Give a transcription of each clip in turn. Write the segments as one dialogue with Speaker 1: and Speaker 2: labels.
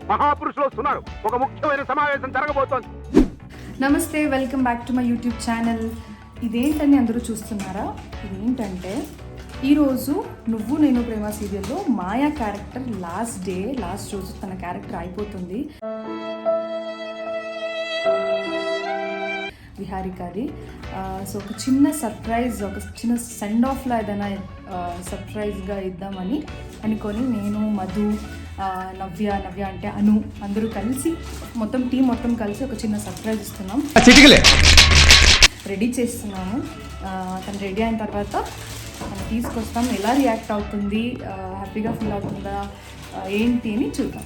Speaker 1: మహాపురుషులు వస్తున్నారు. ఒక ముఖ్యమైన సమావేశం జరగబోతోంది.
Speaker 2: నమస్తే, welcome back to my YouTube channel. ఇదేంటని అందరూ చూస్తున్నారా? ఇదేంటంటే ఈరోజు నువ్వు నేను ప్రేమ సీరియల్లో మాయా క్యారెక్టర్ లాస్ట్ రోజు తన క్యారెక్టర్ అయిపోతుంది. విహారికది. సో ఒక చిన్న సర్ప్రైజ్, ఒక చిన్న సెండ్ ఆఫ్లా ఏదైనా సర్ప్రైజ్గా ఇద్దామని అనుకొని నేను, మధు, నవ్య అంటే అను అందరూ కలిసి టీం మొత్తం కలిసి ఒక చిన్న సర్ప్రైజ్ ఇస్తున్నాం. రెడీ చేస్తున్నాము. తను రెడీ అయిన తర్వాత తను తీసుకొస్తాం. ఎలా రియాక్ట్ అవుతుంది, హ్యాపీగా ఫీల్ అవుతుందా ఏంటి అని చూద్దాం.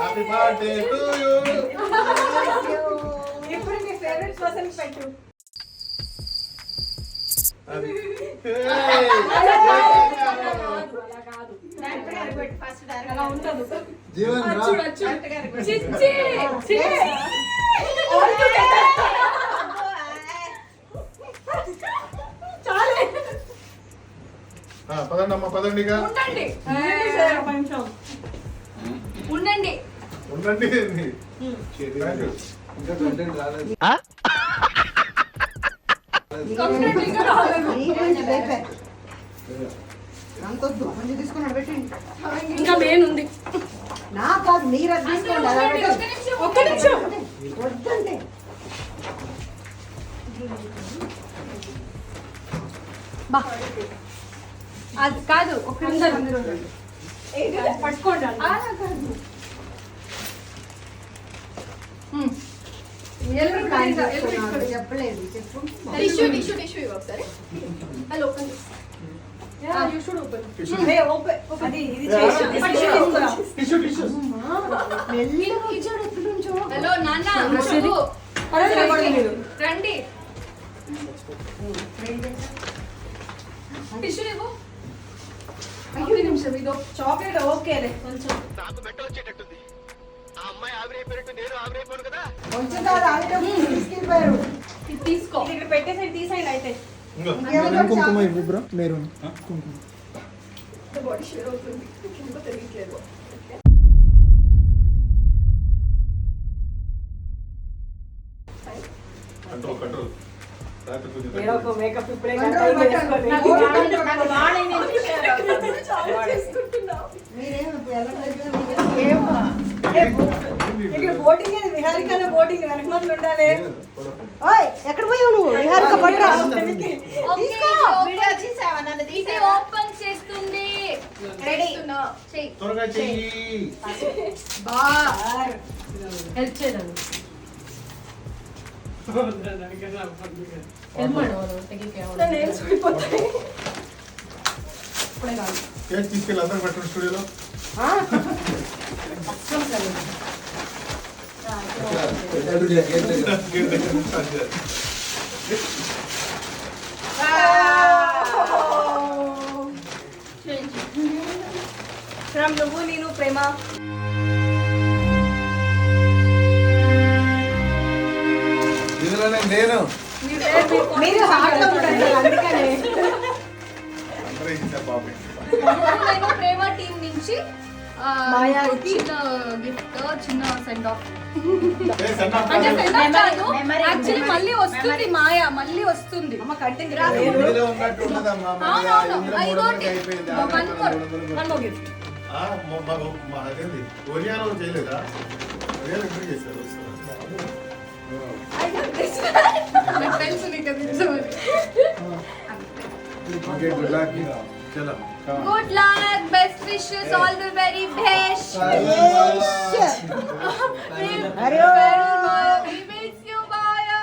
Speaker 3: Happy birthday to you. ఇప్పుడు మీ ఫేవరెట్ పర్సన్ పెట్టు. జీవన్ పదండి అమ్మ, పదండి.
Speaker 2: ఉండండి.
Speaker 3: ఇంకా కంటెంట్ రాలేదు.
Speaker 2: ఇంకా మెయిన్ ఉంది.
Speaker 4: నా కాదు, మీరు అది తీసుకోండి.
Speaker 2: ఒక్క నిమిషం
Speaker 4: వద్దండి.
Speaker 2: అది కాదు, ఒక పట్టుకోండి.
Speaker 4: చెప్పలేదు, చెప్పు.
Speaker 2: హలో నాన్న, రండి. టిష్యూ ఇవ్వు. ఒక్క నిమిషం, ఇదో చాక్లెట్. ఓకే, కొంచెం
Speaker 1: నాకు మెంటల్ వచ్చేటట్టుంది. ఆ అమ్మాయి ఆవిరైపోయినట్టు నేను ఆవిరైపోను కదా.
Speaker 4: కొంచెం కాదు, తీసుకెళ్ళిపోయారు.
Speaker 2: తీసుకో.
Speaker 3: ఇక్కడ పెట్టేసరి తీసేయండి అయితే.
Speaker 5: కుంకుమ ఇవ్వు బ్రో. మీరు కుంకుమ
Speaker 2: బాడీ షేర్ అవుతుంది, తెలియట్లేదు.
Speaker 3: కంట్రోల్.
Speaker 4: మేకప్ ఇప్పుడే బోటింగ్, విహారిక బోటింగ్ వెనకమాటలు ఉండాలి. ఎక్కడ పోయావు నువ్వు? విహారిక పట్రా.
Speaker 2: ఓపెన్ చేస్తుంది.
Speaker 3: త్వరగా చెయ్యి.
Speaker 2: హెల్ప్ చేయను.
Speaker 3: కేక్ తీసుకెళ్ళి అందరూ పెట్టండి స్టూడియోలో. నువ్వు నేను ప్రేమ. నేను
Speaker 4: మీరు హార్ట్లో ఉండండి, అందుకనే.
Speaker 2: ప్రేమ టీం నుంచి చిన్న గిఫ్ట్, చిన్న సెండ్ ఆఫ్. యాక్చువల్లీ మళ్ళీ వస్తుంది మాయా, మళ్ళీ వస్తుంది.
Speaker 3: మా అదేంది ఒరియాలో చేయలేదా ఒరియాలో ఎప్పుడు చేశారు
Speaker 2: నాకు తెలుసు నీకు అది ఇష్టమని.
Speaker 3: గుడ్ లక్ చలో
Speaker 2: Good luck, best wishes, all the very best. We miss you, Maya.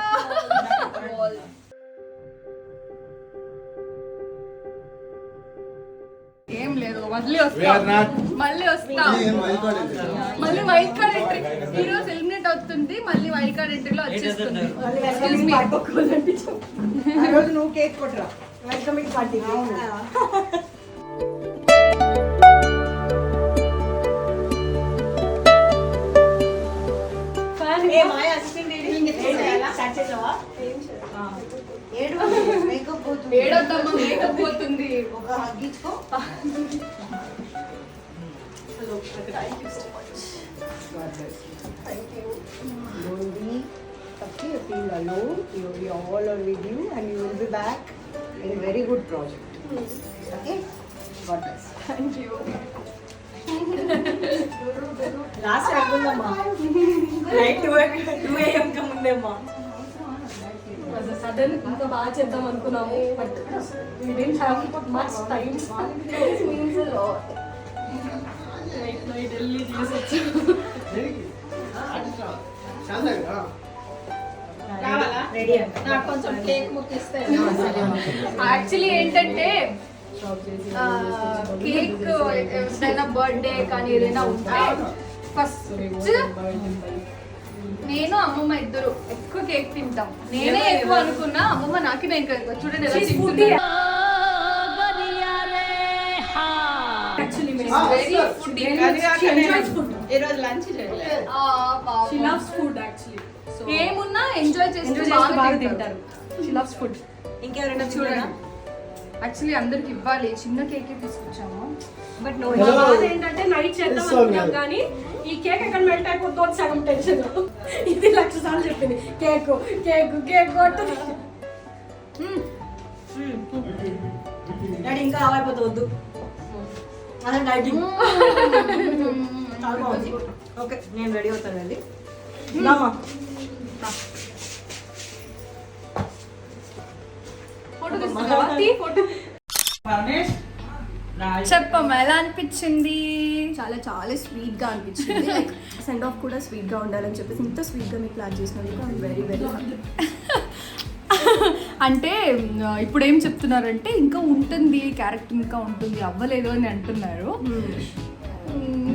Speaker 2: ఏం లేదు మళ్ళీ వస్తాం మళ్ళీ వైల్డ్ కార్డ్ ఎంట్రీ ఈ రోజు ఎలిమినేట్ అవుతుంది మళ్ళీ వైల్డ్ కార్డ్ ఎంట్రీలో వచ్చేస్తుంది. Excuse me.
Speaker 4: ఆ రోజు నువ్వు కేక్ కొట్టరా వెల్కమింగ్ పార్టీ ఏ మాయ అసిస్టెంట్ స్టార్ట్ చేసావా మేకప్ పోతుంది
Speaker 2: ఏడొద్దమ్మా మేకప్ పోతుంది.
Speaker 4: ఒక హగ్గించుకో thank you so much thank you don't be feel alone. We all are with you and you will be back in a very good project. Okay? God bless.
Speaker 2: Thank you.
Speaker 4: Last అనుకుందమ్మా night 2 AM కి ముందేమ్మా
Speaker 3: sudden ఇంకా బాగా చేద్దాం అనుకున్నాము but we didn't have much time. Means a lot. Night Delhi చేసొచ్చు.
Speaker 4: Ready
Speaker 3: నాకు కొంచెం కేక్ ముక్కిస్తే
Speaker 2: యాక్చువల్లీ ఏంటంటే కేక్ ఏదైనా బర్త్డే కానీ ఏదైనా ఉంటే ఫస్ట్ నేను అమ్మమ్మ ఇద్దరు ఎక్కువ కేక్ తింటాం. నేనే ఎక్కువ అనుకున్నా అమ్మమ్మ నాకే నేను ఎక్కువ. చూడండి ఎలా తింటుంది.
Speaker 3: Actually
Speaker 2: Very foodie.
Speaker 3: ఈ రోజు లంచ్ చేయలేదు. She loves food actually. So
Speaker 2: ఏమున్నా ఎంజాయ్ చేస్తూ బాగా తింటారు.
Speaker 3: She loves food.
Speaker 4: ఇంకెవరైనా
Speaker 2: చూడండి యాక్చువల్లీ అందరికి ఇవ్వాలి చిన్న కేక్ తీసుకొచ్చాము.
Speaker 3: బట్ నో మా బాధ ఏంటంటే నైట్ చేద్దాం అనుకున్నాం కానీ ఈ కేక్ ఎక్కడ మెల్ట్ అయిపోతుందో అని సగం టెన్షన్. ఇది 1,00,000 సార్లు చెప్పింది కేక్ కేక్ కేక్ కొట్టదు.
Speaker 4: డాడీ ఇంకా అవైపోతే వద్దు అదే డైటింగ్ చాలా బాగుంది. ఓకే నేను రెడీ అవుతాను అండి రామా
Speaker 2: ఫోటో తీసుకున్నావా? ఫోటో చెప్పమ్మా ఎలా అనిపించింది?
Speaker 6: చాలా చాలా స్వీట్గా అనిపించింది. లైక్ సెండ్ ఆఫ్ కూడా స్వీట్గా ఉండాలని చెప్పేసి ఇంత స్వీట్గా మీకు ప్లాన్ చేసినందుకు ఐఎమ్ వెరీ వెరీ హ్యాపీ.
Speaker 2: అంటే ఇప్పుడు ఏం చెప్తున్నారంటే ఇంకా ఉంటుంది క్యారెక్టర్ ఇంకా ఉంటుంది అవ్వలేదు అని అంటున్నారు.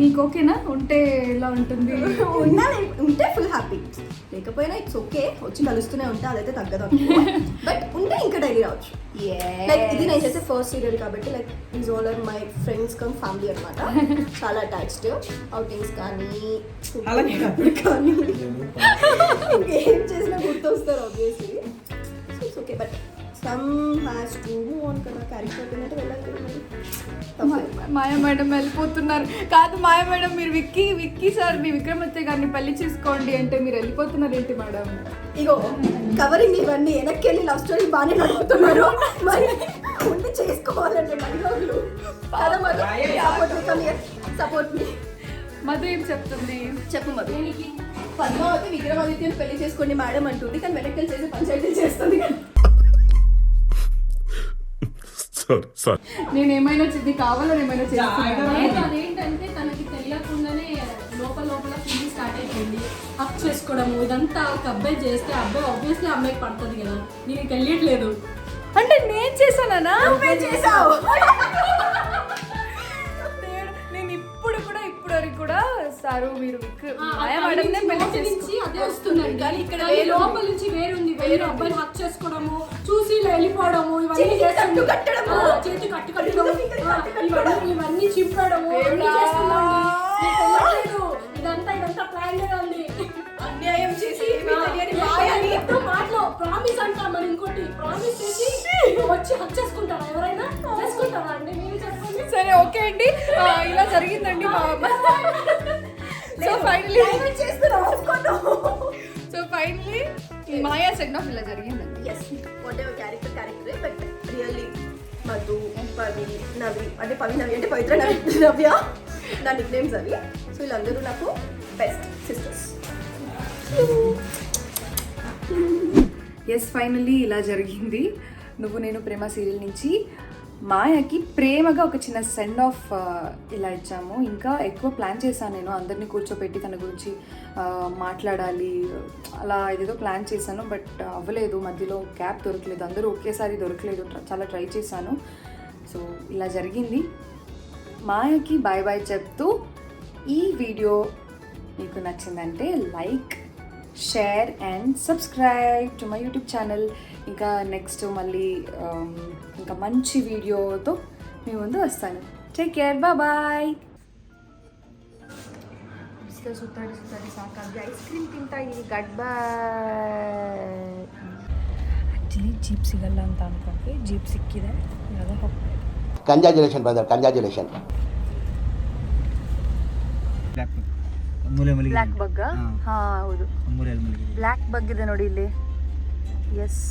Speaker 2: నీకు ఓకేనా? ఉంటే ఎలా ఉంటుంది?
Speaker 6: ఉంటే ఫుల్ హ్యాపీ, లేకపోయినా ఇట్స్ ఓకే. వచ్చి కలుస్తూనే ఉంటే అదైతే తగ్గదు. బట్ ఉంటే ఇంకా డైలీ రావచ్చు. లైక్ ఇది నేను చేసే ఫస్ట్ సీరియల్ కాబట్టి like is all are my friends come family అనమాట. చాలా అటాచ్డ్. అవుటింగ్స్ కానీ కానీ ఏం చేసినా గుర్తొస్తారు obviously. So it's okay. But some has to move on కదా. క్యారెక్టర్ అయిపోయినట్టు వెళ్ళాలి కదా.
Speaker 2: మాయా మేడం వెళ్ళిపోతున్నారు. కాదు మాయా మేడం మీరు విక్కీ సార్ మీ విక్రమాదిత్య గారిని పెళ్లి చేసుకోండి అంటే మీరు వెళ్ళిపోతున్నారు ఏంటి మేడం?
Speaker 6: ఇగో కవరింగ్ ఇవన్నీ వెనక్కి వెళ్ళి లవ్ స్టోరీ బాగానే నడుపుతున్నారు. మరి ఉండి చేసుకోవాలంటే డైలాగులు కదా. మధు సపోర్ట్ మీ.
Speaker 2: మధు ఏం చెప్తుంది?
Speaker 6: చెప్పు మధు. పద్మావతి విక్రమాదిత్యని పెళ్లి చేసుకోండి మేడం అంటుంది కానీ వెనక్కి వెళ్ళి చేసి పంచాయతీ చేస్తుంది.
Speaker 2: నేను ఏమైనా కావాలని ఏమైనా చేస్తాను.
Speaker 3: అదేంటంటే తనకి తెలియకుండానే లోపల ఫీలింగ్ స్టార్ట్ అయిపోయింది. హక్ చేసుకోవడము ఇదంతా ఒక అబ్బాయి చేస్తే అబ్బాయి ఆబ్వియస్లీ అమ్మాయికి పడుతుంది కదా. నేను తెలియట్లేదు
Speaker 2: అంటే నేను చేశానా?
Speaker 6: చేసావు.
Speaker 2: నేను ఇప్పుడు కూడా సారు మీరు మాయా మేడంనే పెళ్లి
Speaker 3: నుంచి అదే వస్తుందండి. కానీ ఇక్కడ లోపల నుంచి వేరుంది. వేరే అబ్బాయిని హక్ చేసుకోవడము చూసి ఇలా వెళ్ళిపోవడము ఇవన్నీ చేస్తూ కట్టడము చేతి కట్టడము ఇవన్నీ చింపడము ఇదంతా ప్లాన్ ఉంది.
Speaker 6: అన్యాయం చేసి
Speaker 3: మాటలో ప్రామిస్ అంటా మరి ఇంకోటి ప్రామిస్ చేసి వచ్చి హక్ చేసుకుంటారా? ఎవరైనా చేసుకుంటారా అండి? మీరు చెప్పండి.
Speaker 2: సరే ఓకే అండి ఇలా జరిగిందండి మా అమ్మ. So finally Maya set off ఇలా జరిగిందండి.
Speaker 6: Yes whatever character but really Madhu Pavi Navi అంటే పవి నవి అంటే పవిత్ర నవ్య నా నిక్ నేమ్స్ అవి. సో వీళ్ళందరూ నాకు బెస్ట్ సిస్టర్స్.
Speaker 2: ఎస్, ఫైనల్లీ ఇలా జరిగింది. నువ్వు నేను ప్రేమ సీరియల్ నుంచి మాయకి ప్రేమగా ఒక చిన్న సెండ్ ఆఫ్ ఇలా ఇచ్చాము. ఇంకా ఎక్కువ ప్లాన్ చేశాను నేను, అందరినీ కూర్చోపెట్టి తన గురించి మాట్లాడాలి అలా ఏదేదో ప్లాన్ చేశాను. బట్ అవ్వలేదు, మధ్యలో గ్యాప్ దొరకలేదు, అందరూ ఒకేసారి దొరకలేదు, చాలా ట్రై చేశాను. సో ఇలా జరిగింది. మాయకి బాయ్ బాయ్ చెప్తూ ఈ వీడియో మీకు నచ్చిందంటే like, share and subscribe to my YouTube channel. ఇంకా నెక్స్ట్ మళ్ళీ ఇంకా మంచి వీడియోతో మీ ముందు వస్తాను. Take care, bye. ಸುತ್ತಾಡಿ ಸಾಕಾಗಿ ಐಸ್ ಕ್ರೀಮ್ ತಿಂತಾ ಇದ್ದೀನಿ. ಗಡ್ ಬಾಯ್. ಆ್ಯಕ್ಚುಲಿ ಜೀಪ್ ಸಿಗಲ್ಲ ಅಂತ ಅಂದ್ಕೊಂಡ್ವಿ, ಜೀಪ್ ಸಿಕ್ಕಿದೆ, ಇವಾಗ ಹೋಗ್ತಾ ಇದ್ದೀವಿ.
Speaker 1: Congratulation brother, congratulation.
Speaker 2: ಬ್ಲ್ಯಾಕ್ ಬಗ್ಗ? ಹಾಂ ಹೌದು, ಬ್ಲ್ಯಾಕ್ ಬಗ್ ಇದೆ ನೋಡಿ ಇಲ್ಲಿ. ಎಸ್.